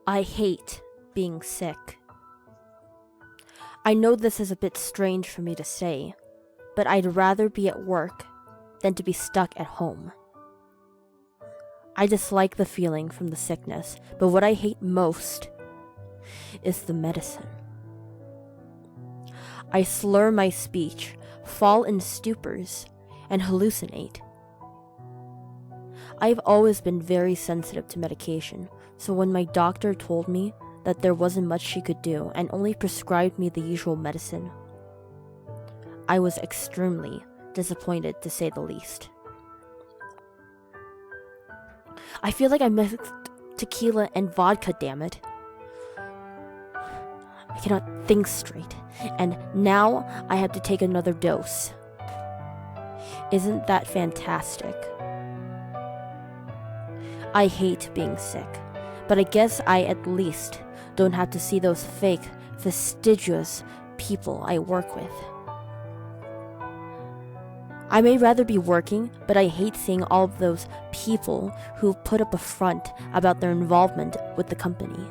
I hate being sick. I know this is a bit strange for me to say, but I'd rather be at work than to be stuck at home. I dislike the feeling from the sickness, but what I hate most is the medicine. I slur my speech, fall in stupors, and hallucinate. I've always been very sensitive to medication, so when my doctor told me that there wasn't much she could do and only prescribed me the usual medicine, I was extremely disappointed, to say the least. I feel like I mixed tequila and vodka, damn it. I cannot think straight, and now I have to take another dose. Isn't that fantastic? I hate being sick, but I guess I at least don't have to see those fake, fastidious people I work with. I may rather be working, but I hate seeing all of those people who put up a front about their involvement with the company.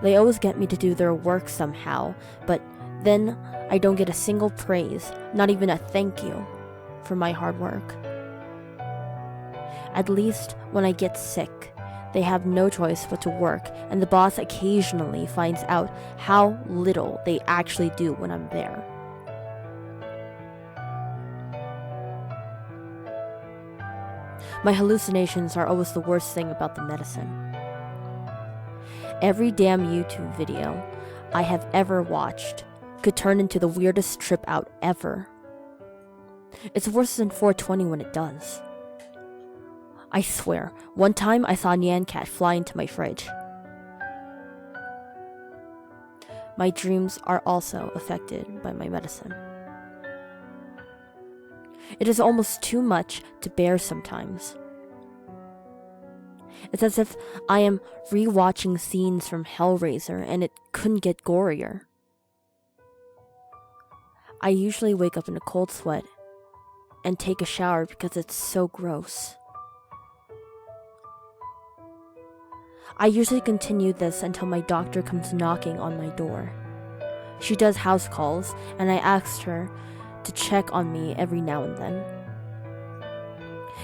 They always get me to do their work somehow, but then I don't get a single praise, not even a thank you, for my hard work. At least when I get sick, they have no choice but to work, and the boss occasionally finds out how little they actually do when I'm there. My hallucinations are always the worst thing about the medicine. Every damn YouTube video I have ever watched could turn into the weirdest trip out ever. It's worse than 420 when it does. I swear, one time I saw a Nyan cat fly into my fridge. My dreams are also affected by my medicine. It is almost too much to bear sometimes. It's as if I am rewatching scenes from Hellraiser and it couldn't get gorier. I usually wake up in a cold sweat and take a shower because it's so gross. I usually continue this until my doctor comes knocking on my door. She does house calls, and I asked her to check on me every now and then.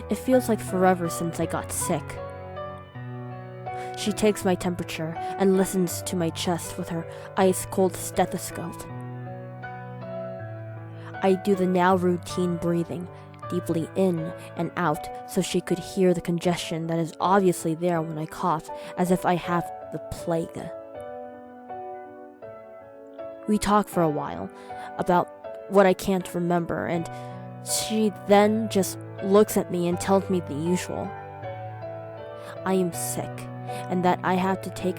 It feels like forever since I got sick. She takes my temperature and listens to my chest with her ice-cold stethoscope. I do the now routine breathing, deeply in and out, so she could hear the congestion that is obviously there when I cough, as if I have the plague. We talk for a while about what I can't remember, and she then just looks at me and tells me the usual. I am sick, and that I have to take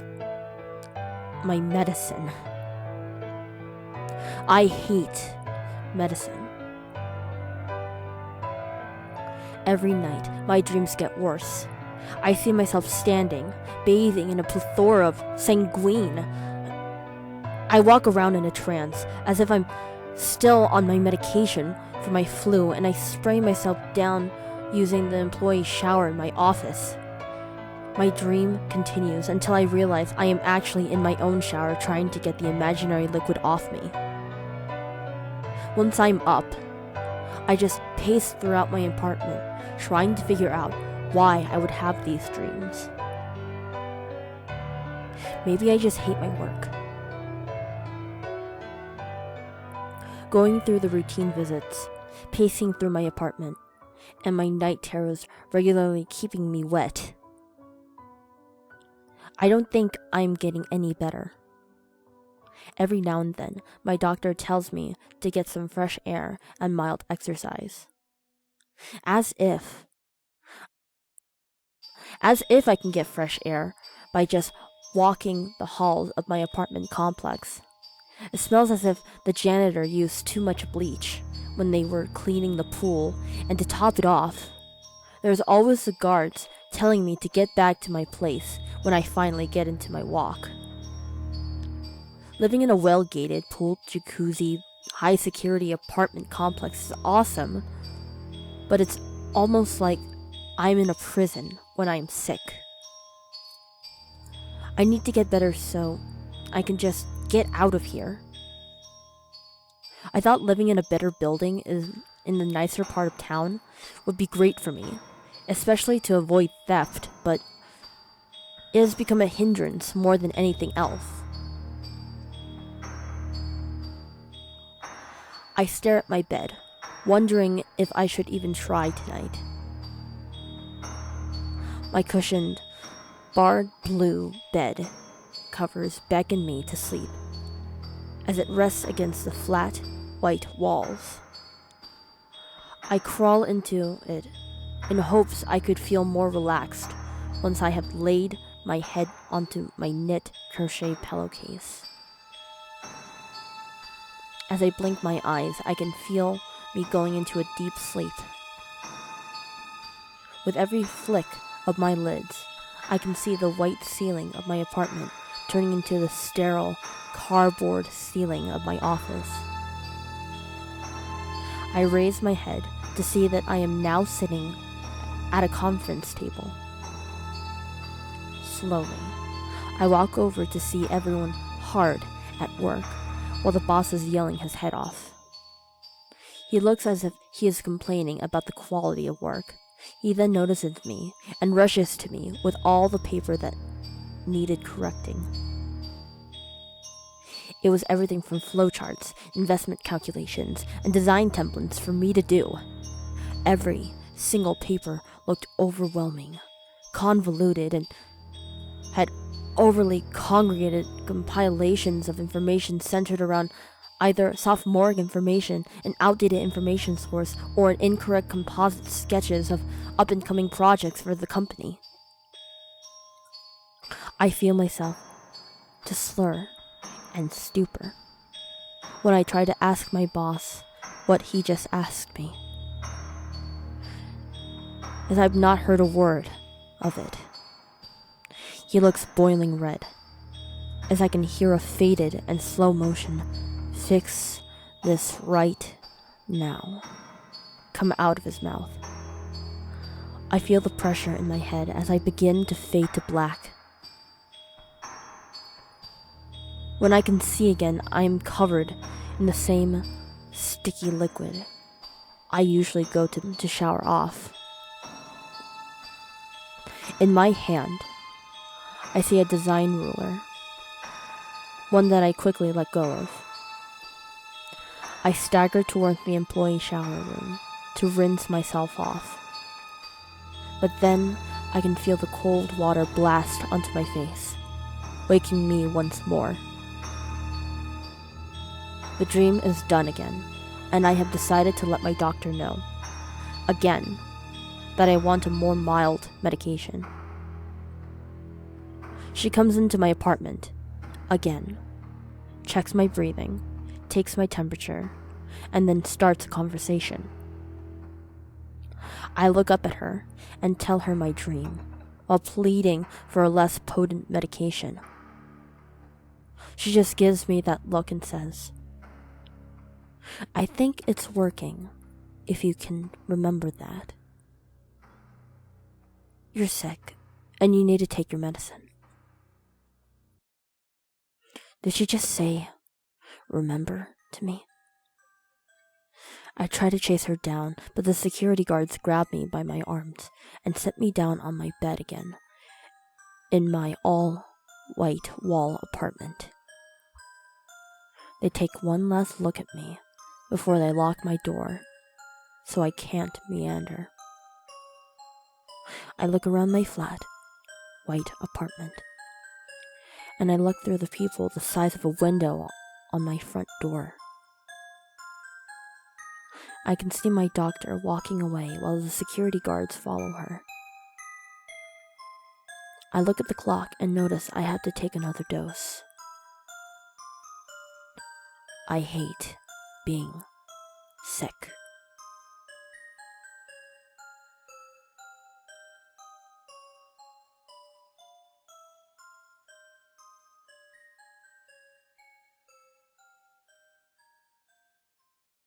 my medicine. I hate medicine. Every night, my dreams get worse. I see myself standing, bathing in a plethora of sanguine. I walk around in a trance, as if I'm still on my medication for my flu, and I spray myself down using the employee shower in my office. My dream continues until I realize I am actually in my own shower trying to get the imaginary liquid off me. Once I'm up, I just pace throughout my apartment, trying to figure out why I would have these dreams. Maybe I just hate my work. Going through the routine visits, pacing through my apartment, and my night terrors regularly keeping me wet. I don't think I'm getting any better. Every now and then, my doctor tells me to get some fresh air and mild exercise. As if I can get fresh air by just walking the halls of my apartment complex. It smells as if the janitor used too much bleach when they were cleaning the pool, and to top it off, there's always the guards telling me to get back to my place when I finally get into my walk. Living in a well-gated, pool, jacuzzi, high-security apartment complex is awesome, but it's almost like I'm in a prison when I'm sick. I need to get better so I can just get out of here. I thought living in a better building in the nicer part of town would be great for me, especially to avoid theft, but it has become a hindrance more than anything else. I stare at my bed, wondering if I should even try tonight. My cushioned, barred blue bed covers beckon me to sleep as it rests against the flat, white walls. I crawl into it in hopes I could feel more relaxed once I have laid my head onto my knit crochet pillowcase. As I blink my eyes, I can feel me going into a deep sleep. With every flick of my lids, I can see the white ceiling of my apartment turning into the sterile cardboard ceiling of my office. I raise my head to see that I am now sitting at a conference table. Slowly, I walk over to see everyone hard at work while the boss is yelling his head off. He looks as if he is complaining about the quality of work. He then notices me and rushes to me with all the paper that needed correcting. It was everything from flowcharts, investment calculations, and design templates for me to do. Every single paper looked overwhelming, convoluted, and had overly congregated compilations of information centered around either sophomoric information, an outdated information source, or an incorrect composite sketches of up-and-coming projects for the company. I feel myself to slur and stupor when I try to ask my boss what he just asked me, as I've not heard a word of it. He looks boiling red, as I can hear a faded and slow motion, "Fix this right now," come out of his mouth. I feel the pressure in my head as I begin to fade to black. When I can see again, I am covered in the same sticky liquid I usually go to shower off. In my hand, I see a design ruler, one that I quickly let go of. I stagger toward the employee shower room to rinse myself off. But then I can feel the cold water blast onto my face, waking me once more. The dream is done again, and I have decided to let my doctor know, again, that I want a more mild medication. She comes into my apartment, again, checks my breathing, takes my temperature, and then starts a conversation. I look up at her and tell her my dream, while pleading for a less potent medication. She just gives me that look and says, "I think it's working, if you can remember that. You're sick, and you need to take your medicine." Did she just say, "remember," to me? I try to chase her down, but the security guards grab me by my arms and set me down on my bed again, in my all-white wall apartment. They take one last look at me before they lock my door, so I can't meander. I look around my flat, white apartment, and I look through the peephole the size of a window on my front door. I can see my doctor walking away while the security guards follow her. I look at the clock and notice I have to take another dose. I hate being sick.